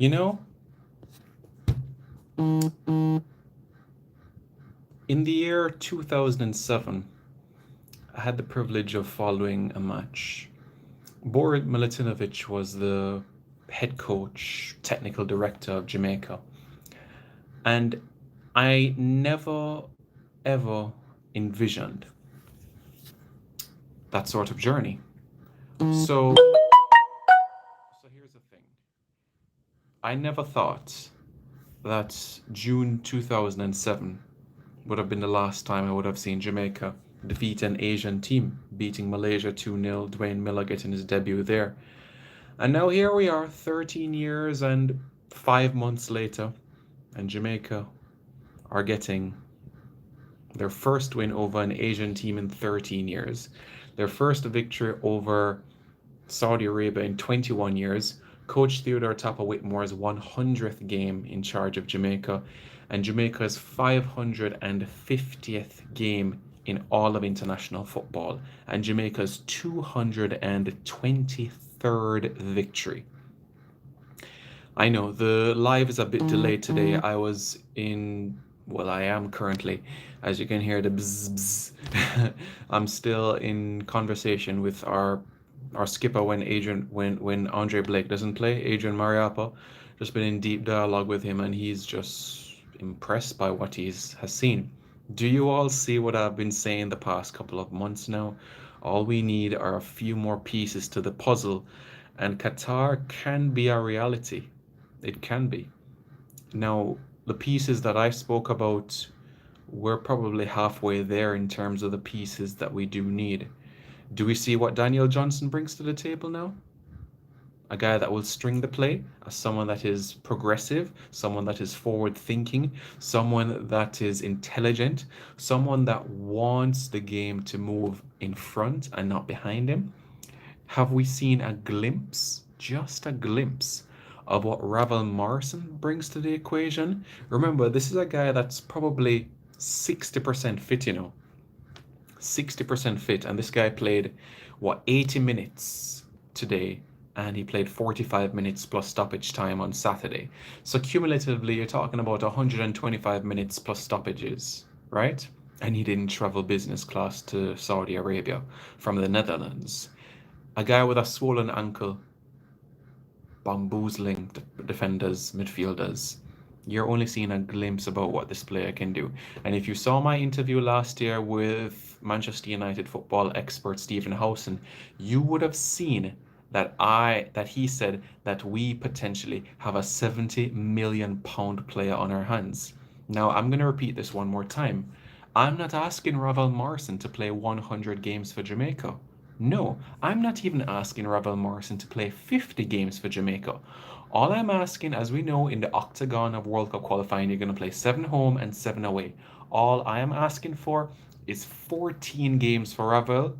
You know, in the year 2007, I had the privilege of following a match. Boris Milutinovic was the head coach, technical director of Jamaica. And I never, ever envisioned that sort of journey. So here's the thing. I never thought that June 2007 would have been the last time I would have seen Jamaica defeat an Asian team, beating Malaysia 2-0, Dwayne Miller getting his debut there. And now here we are, 13 years and 5 months later, and Jamaica are getting their first win over an Asian team in 13 years, their first victory over Saudi Arabia in 21 years. Coach Theodore Tappa Whitmore's 100th game in charge of Jamaica, and Jamaica's 550th game in all of international football, and Jamaica's 223rd victory. I know the live is a bit delayed today. I was in, well, I am currently, as you can hear the bzz bzz. I'm still in conversation with our skipper when Andre Blake doesn't play, Adrian Mariappa. Just been in deep dialogue with him, and he's just impressed by what has seen. Do you all see what I've been saying the past couple of months now? All we need are a few more pieces to the puzzle, and Qatar can be a reality. It can be. Now, the pieces that I spoke about, we're probably halfway there in terms of the pieces that we do need. Do we see what Daniel Johnson brings to the table now? A guy that will string the play, as someone that is progressive, someone that is forward thinking, someone that is intelligent, someone that wants the game to move in front and not behind him. Have we seen a glimpse, just a glimpse, of what Ravel Morrison brings to the equation? Remember, this is a guy that's probably 60% fit, 60% fit, and this guy played, 80 minutes today, and he played 45 minutes plus stoppage time on Saturday. So cumulatively, you're talking about 125 minutes plus stoppages, right? And he didn't travel business class to Saudi Arabia from the Netherlands. A guy with a swollen ankle bamboozling defenders, midfielders. You're only seeing a glimpse about what this player can do. And if you saw my interview last year with Manchester United football expert Stephen Howson, you would have seen that he said that we potentially have a 70 million pound player on our hands. Now I'm going to repeat this one more time. I'm not asking Ravel Morrison to play 100 games for Jamaica. No, I'm not even asking Ravel Morrison to play 50 games for Jamaica. All I'm asking, as we know in the octagon of World Cup qualifying, you're going to play 7 home and 7 away. All I am asking for is 14 games for Ravel.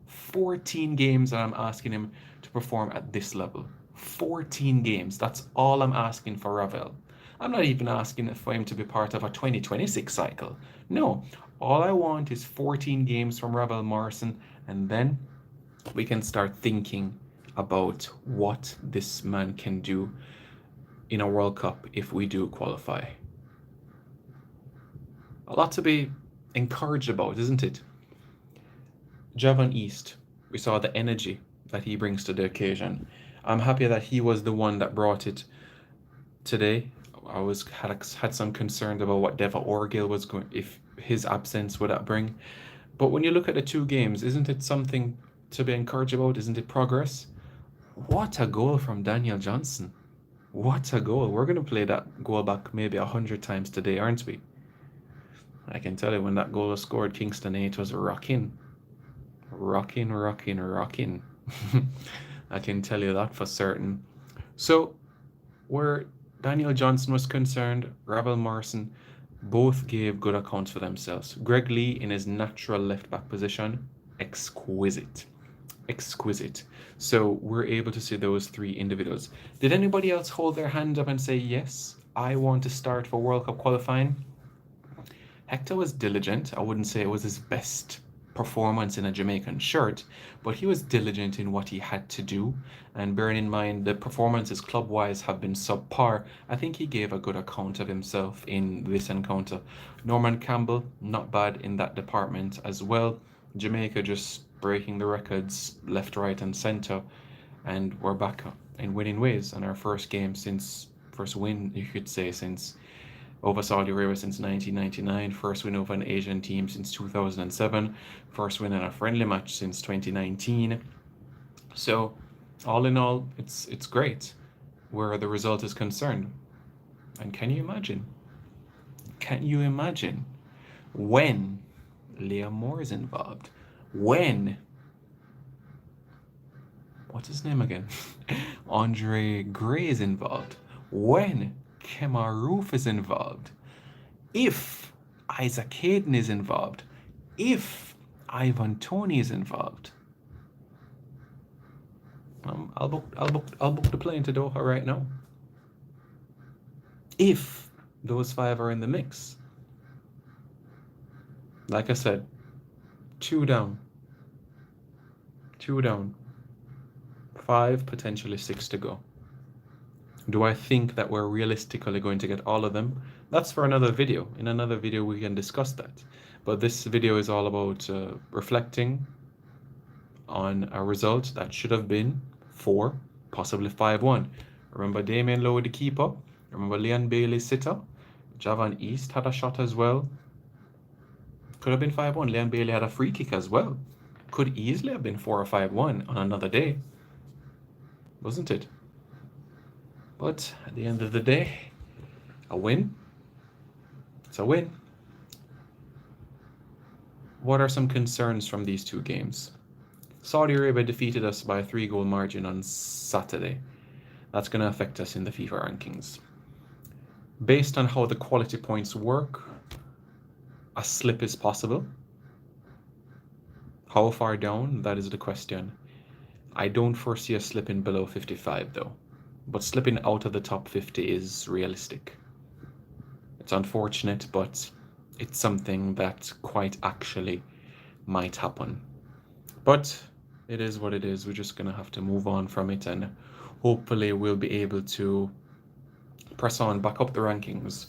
14 games, and I'm asking him to perform at this level. 14 games. That's all I'm asking for Ravel. I'm not even asking for him to be part of a 2026 cycle. No, all I want is 14 games from Ravel Morrison, and then we can start thinking about what this man can do in a World Cup if we do qualify. A lot to be encouraged about, isn't it? Javon East, we saw the energy that he brings to the occasion. I'm happy that he was the one that brought it today. I had some concerns about what Deva Orgil was going, if his absence would that bring. But when you look at the two games, isn't it something to be encouraged about? Isn't it progress? What a goal from Daniel Johnson. What a goal. We're going to play that goal back maybe 100 times today, aren't we? I can tell you when that goal was scored, Kingston 8 was rocking. Rocking, rocking, rocking. I can tell you that for certain. So, where Daniel Johnson was concerned, Ravel Morrison both gave good accounts for themselves. Greg Lee in his natural left back position, exquisite. Exquisite. So we're able to see those three individuals. Did anybody else hold their hand up and say, yes, I want to start for World Cup qualifying? Hector was diligent. I wouldn't say it was his best performance in a Jamaican shirt, but he was diligent in what he had to do. And bearing in mind the performances club wise have been subpar, I think he gave a good account of himself in this encounter. Norman Campbell, not bad in that department as well. Jamaica just breaking the records left, right, and center, and we're back in winning ways. And our first win, you could say, since over Saudi Arabia since 1999, first win over an Asian team since 2007, first win in a friendly match since 2019. So, all in all, it's great where the result is concerned. And can you imagine? Can you imagine when Liam Moore is involved? When what's his name again? Andre Gray is involved. When Kemar Roof is involved. If Isaac Hayden is involved. If Ivan Toney is involved. I'll book the plane to Doha right now. If those 5 are in the mix. Like I said, 2 down. 2 down. 5, potentially 6 to go. Do I think that we're realistically going to get all of them? That's for another video. In another video, we can discuss that. But this video is all about reflecting on a result that should have been 4, possibly 5-1. Remember Damien Lowe, the keeper. Remember Leon Bailey, sitter. Javan East had a shot as well. Could have been 5-1. Leon Bailey had a free kick as well. Could easily have been 4 or 5-1 on another day. Wasn't it? But at the end of the day, a win. It's a win. What are some concerns from these 2 games? Saudi Arabia defeated us by a 3-goal margin on Saturday. That's going to affect us in the FIFA rankings. Based on how the quality points work, a slip is possible. How far down? That is the question. I don't foresee a slipping below 55 though, but slipping out of the top 50 is realistic. It's unfortunate, but it's something that quite actually might happen. But it is what it is. We're just going to have to move on from it, and hopefully we'll be able to press on back up the rankings.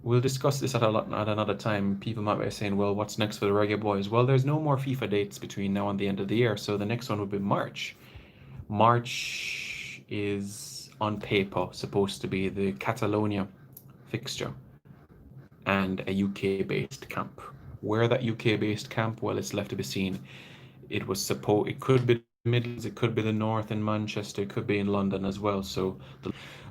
We'll discuss this at another time. People might be saying, well, what's next for the Reggae Boys? Well, there's no more FIFA dates between now and the end of the year, so the next one will be March. March is, on paper, supposed to be the Catalonia fixture and a UK-based camp. Where that UK-based camp? Well, it's left to be seen. It could be the Midlands, it could be the North in Manchester, it could be in London as well.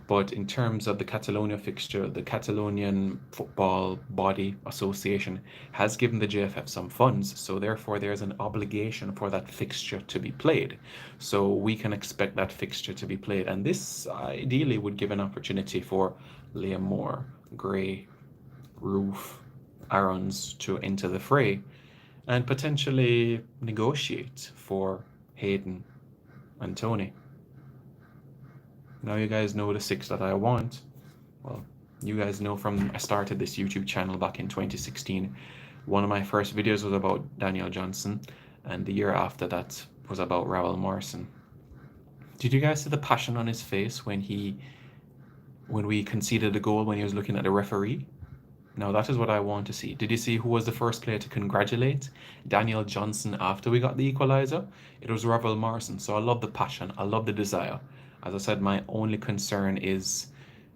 But in terms of the Catalonia fixture, the Catalonian Football Body Association has given the JFF some funds, so therefore there's an obligation for that fixture to be played. So we can expect that fixture to be played, and this ideally would give an opportunity for Liam Moore, Gray, Roof, Aarons to enter the fray and potentially negotiate for Hayden and Toney. Now you guys know the 6 that I want. Well, you guys know from I started this YouTube channel back in 2016. One of my first videos was about Daniel Johnson, and the year after that was about Ravel Morrison. Did you guys see the passion on his face when we conceded the goal, when he was looking at the referee? Now that is what I want to see. Did you see who was the first player to congratulate Daniel Johnson after we got the equalizer? It was Ravel Morrison. So I love the passion. I love the desire. As I said, my only concern is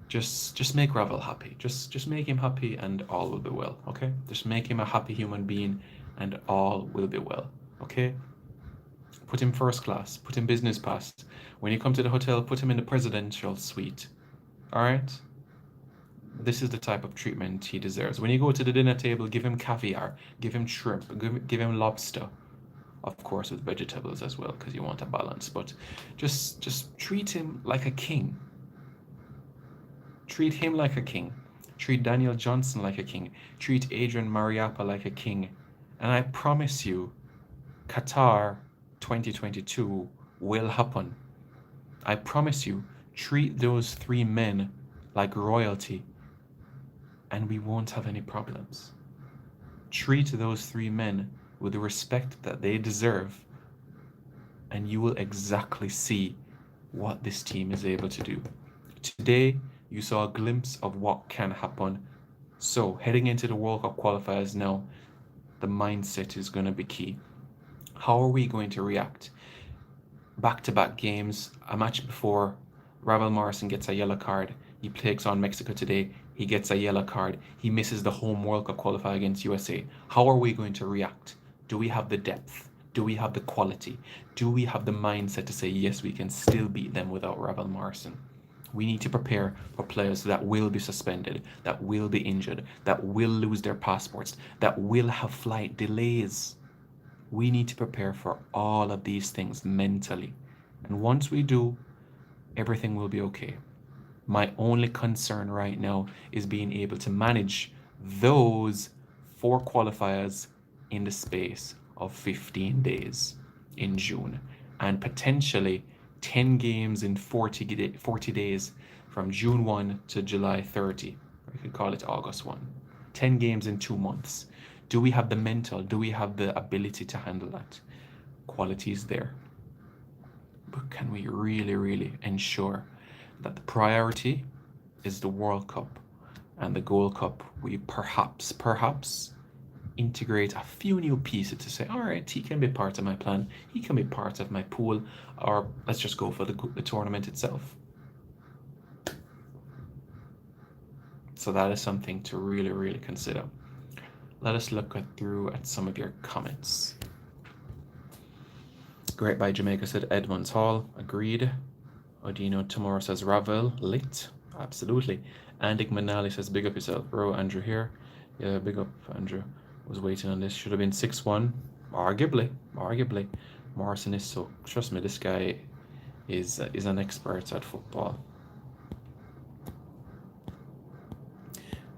just make Ravel happy. Just make him happy and all will be well, okay? Just make him a happy human being and all will be well, okay? Put him first class, put him business class. When you come to the hotel, put him in the presidential suite, all right? This is the type of treatment he deserves. When you go to the dinner table, give him caviar, give him shrimp, give him lobster. Of course, with vegetables as well, because you want a balance. But just treat him like a king. Treat him like a king. Treat Daniel Johnson like a king. Treat Adrian Mariappa like a king. And I promise you, Qatar 2022 will happen. I promise you, treat those 3 men like royalty, and we won't have any problems. Treat those 3 men with the respect that they deserve, and you will exactly see what this team is able to do. Today, you saw a glimpse of what can happen. So, heading into the World Cup qualifiers now, the mindset is going to be key. How are we going to react? Back-to-back games, a match before, Ravel Morrison gets a yellow card. He takes on Mexico today. He gets a yellow card. He misses the home World Cup qualifier against USA. How are we going to react? Do we have the depth? Do we have the quality? Do we have the mindset to say, yes, we can still beat them without Ravel Morrison? We need to prepare for players that will be suspended, that will be injured, that will lose their passports, that will have flight delays. We need to prepare for all of these things mentally. And once we do, everything will be okay. My only concern right now is being able to manage those 4 qualifiers in the space of 15 days in June, and potentially 10 games in 40 days from June 1 to July 30. We could call it August 1. 10 games in 2 months. Do we have the mental? Do we have the ability to handle that? Quality is there. But can we really, really ensure that the priority is the World Cup and the Gold Cup? We perhaps integrate a few new pieces to say, all right, he can be part of my plan, he can be part of my pool, or let's just go for the tournament itself. So that is something to really, really consider. Let us look through at some of your comments. Great by Jamaica said Edmonds Hall, agreed. Odino Tomorrow says Ravel, lit, absolutely. Andy Manali says big up yourself, bro. Andrew here, yeah, big up Andrew. Was waiting on this. Should have been 6-1, arguably. Morrison is so. Trust me, this guy is an expert at football.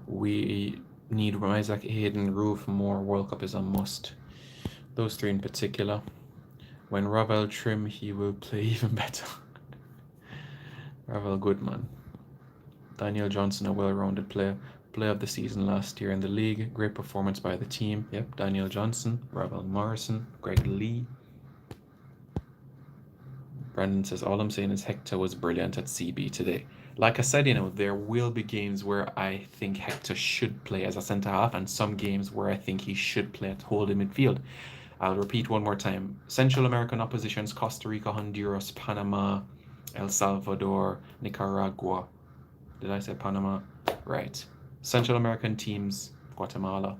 We need Isaac, Hayden, Roof, more. World Cup is a must. Those 3 in particular. When Ravel trim, he will play even better. Ravel Goodman. Daniel Johnson, a well-rounded player. Player of the season last year in the league. Great performance by the team. Yep, Daniel Johnson, Ravel Morrison, Greg Lee. Brandon says, all I'm saying is Hector was brilliant at CB today. Like I said, there will be games where I think Hector should play as a centre-half, and some games where I think he should play at holding midfield. I'll repeat one more time. Central American oppositions, Costa Rica, Honduras, Panama, El Salvador, Nicaragua. Did I say Panama? Right. Central American teams, Guatemala,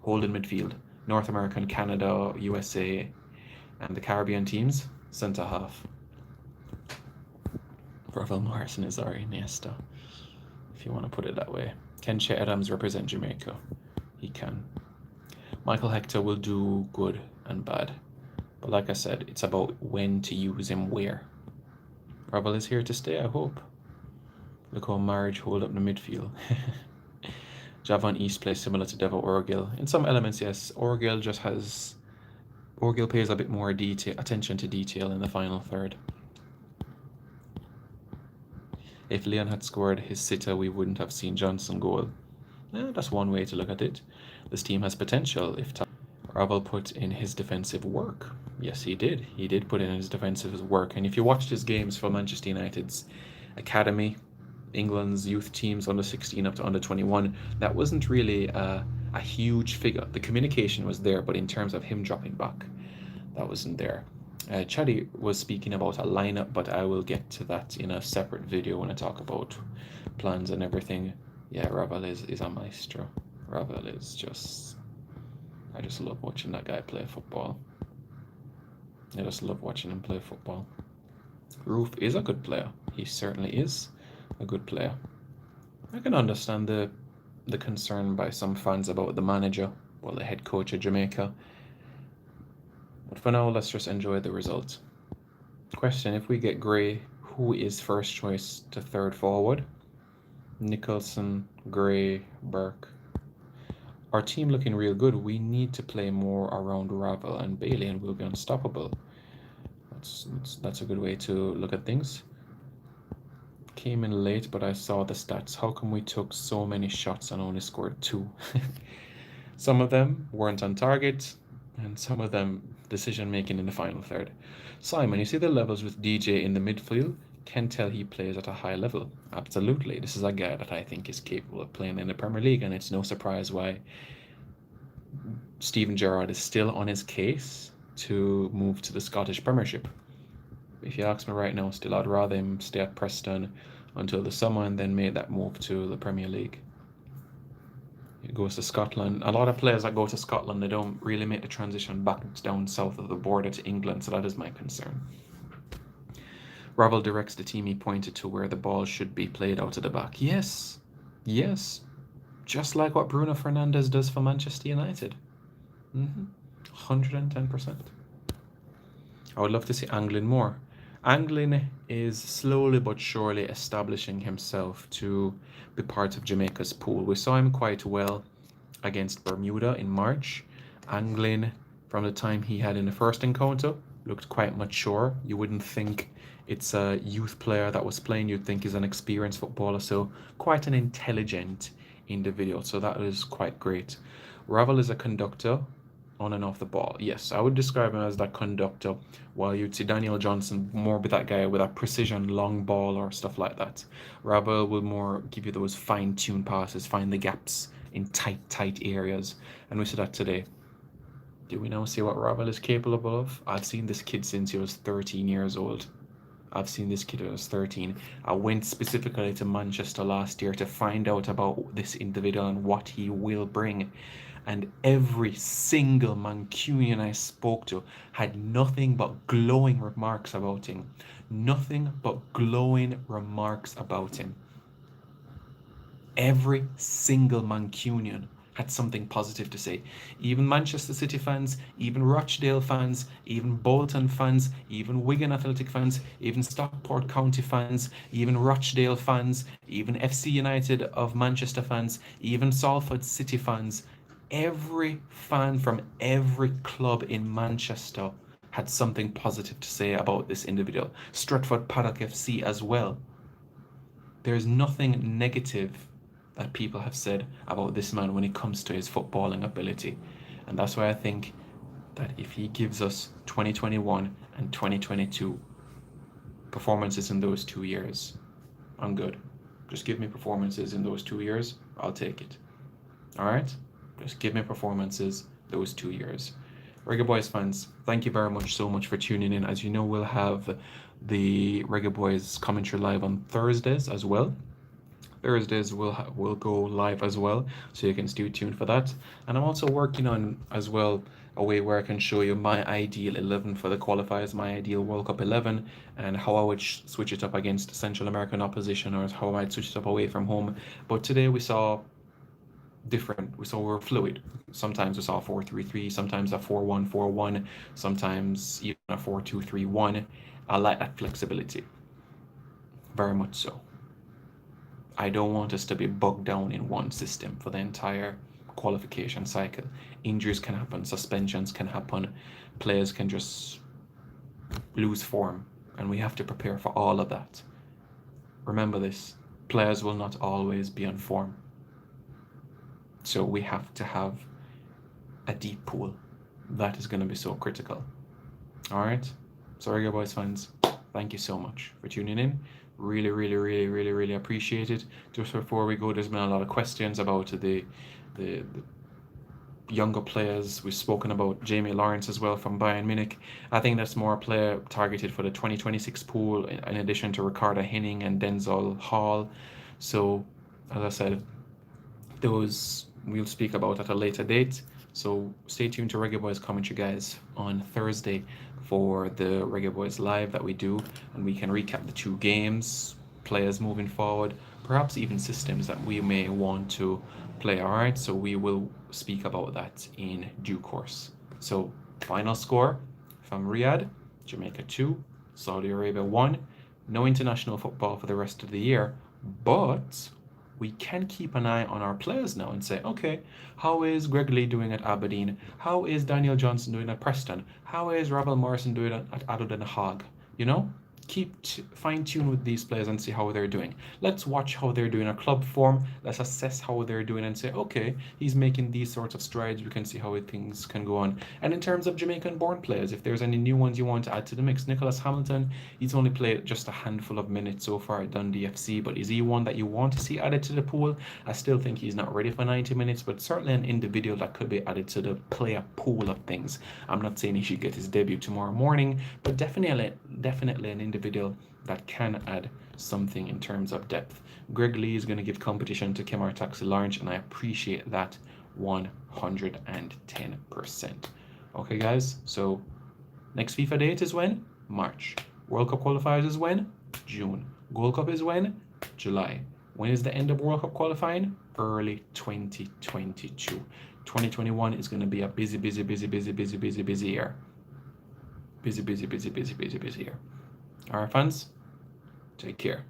holding midfield. North American, Canada, USA, and the Caribbean teams, centre-half. Ravel Morrison is our Iniesta, if you want to put it that way. Kenche Adams represent Jamaica. He can. Michael Hector will do good and bad. But like I said, it's about when to use him where. Ravel is here to stay, I hope. Look how Marriage hold up the midfield. Javon East plays similar to Devo Orgil. In some elements, yes. Orgil pays a bit more attention to detail in the final third. If Leon had scored his sitter, we wouldn't have seen Johnson goal. That's one way to look at it. This team has potential if Ravel put in his defensive work. Yes, he did. He did put in his defensive work. And if you watched his games for Manchester United's academy, England's youth teams, under 16 up to under 21, that wasn't really a huge figure. The communication was there, but in terms of him dropping back, that wasn't there. Chaddy was speaking about a lineup, but I will get to that in a separate video when I talk about plans and everything. Yeah, Ravel is a maestro. Ravel is just... I just love watching that guy play football. I just love watching him play football. Roof is a good player. He certainly is a good player. I can understand the concern by some fans about the manager, well, the head coach of Jamaica. But for now, let's just enjoy the result. Question, if we get Gray, who is first choice to third forward? Nicholson, Gray, Burke. Our team looking real good. We need to play more around Ravel and Bailey and we'll be unstoppable. That's a good way to look at things. Came in late, but I saw the stats. How come we took so many shots and only scored 2? Some of them weren't on target. and some of them decision making in the final third. Simon, you see the levels with DJ in the midfield? Can tell he plays at a high level. Absolutely. This is a guy that I think is capable of playing in the Premier League, and it's no surprise why Steven Gerrard is still on his case to move to the Scottish Premiership. If you ask me right now, still I'd rather him stay at Preston until the summer and then make that move to the Premier League. He goes to Scotland. A lot of players that go to Scotland, they don't really make the transition back down south of the border to England, so that is my concern. Ravel directs the team he pointed to where the ball should be played out of the back. Yes, yes, just like what Bruno Fernandes does for Manchester United. 110%. I would love to see Anglin more. Anglin is slowly but surely establishing himself to be part of Jamaica's pool. We saw him quite well against Bermuda in March. Anglin, from the time he had in the first encounter, looked quite mature. You wouldn't think it's a youth player that was playing. You'd think he's an experienced footballer. So quite an intelligent individual. So that is quite great. Ravel is a conductor on and off the ball. Yes, I would describe him as that conductor, while you'd see Daniel Johnson more be that guy with a precision long ball or stuff like that. Ravel will more give you those fine-tuned passes, find the gaps in tight areas. And we saw that today. Do we now see what Ravel is capable of? I've seen this kid since he was 13 years old. I've seen this kid when I was 13. I went specifically to Manchester last year to find out about this individual and what he will bring. And every single Mancunian I spoke to had nothing but glowing remarks about him. Nothing but glowing remarks about him. Every single Mancunian had something positive to say. Even Manchester City fans, even Rochdale fans, even Bolton fans, even Wigan Athletic fans, even Stockport County fans, even Rochdale fans, even FC United of Manchester fans, even Salford City fans. Every fan from every club in Manchester had something positive to say about this individual. Stretford Paddock FC as well. There's nothing negative that people have said about this man when it comes to his footballing ability. And that's why I think that if he gives us 2021 and 2022 performances in those 2 years, I'm good. Just give me performances in those 2 years, I'll take it. All right? Just give me performances those 2 years. Reggae Boys fans, thank you very much so much for tuning in. As you know, we'll have the Reggae Boys commentary live on Thursdays as well. Thursdays will go live as well, so you can stay tuned for that. And I'm also working on as well a way where I can show you my ideal 11 for the qualifiers, my ideal World Cup 11, and how I would switch it up against Central American opposition, or how I might switch it up away from home. But today we saw different. We saw we're fluid. Sometimes we saw 4-3-3, sometimes a 4-1-4-1, sometimes even a 4-2-3-1. I like that flexibility. Very much so. I don't want us to be bogged down in one system for the entire qualification cycle. Injuries can happen, suspensions can happen, players can just lose form, and we have to prepare for all of that. Remember this, players will not always be on form. So we have to have a deep pool. That is going to be so critical. All right? So Reggae Boys fans, thank you so much for tuning in. Really appreciate it. Just before we go, there's been a lot of questions about the younger players. We've spoken about Jamie Lawrence as well from Bayern Munich. I think that's more a player targeted for the 2026 pool, in addition to Ricardo Henning and Denzel Hall. So, as I said, those we'll speak about at a later date. So stay tuned to Reggae Boys commentary, guys, on Thursday for the Reggae Boys live that we do, and we can recap the 2 games, players moving forward, perhaps even systems that we may want to play. All right, so we will speak about that in due course. So final score from Riyadh: Jamaica 2, Saudi Arabia 1. No international football for the rest of the year, but we can keep an eye on our players now and say, okay, how is Greg Lee doing at Aberdeen? How is Daniel Johnson doing at Preston? How is Ravel Morrison doing at Adel Den Haag? You know, fine tune with these players and see how they're doing. Let's watch how they're doing a club form. Let's assess how they're doing and say, okay, he's making these sorts of strides. We can see how things can go on. And in terms of Jamaican-born players, if there's any new ones you want to add to the mix, Nicholas Hamilton, he's only played just a handful of minutes so far at Dundee FC, but is he one that you want to see added to the pool? I still think he's not ready for 90 minutes, but certainly an individual that could be added to the player pool of things. I'm not saying he should get his debut tomorrow morning, but definitely an individual that can add something in terms of depth. Greg Lee is going to give competition to Kemar Taxi Lawrence, and I appreciate that 110%. Okay, guys, so next FIFA date is when? March. World Cup qualifiers is when? June. Gold Cup is when? July. When is the end of World Cup qualifying? Early 2022. 2021 is going to be a busy year. Busy year. All right, fans, take care.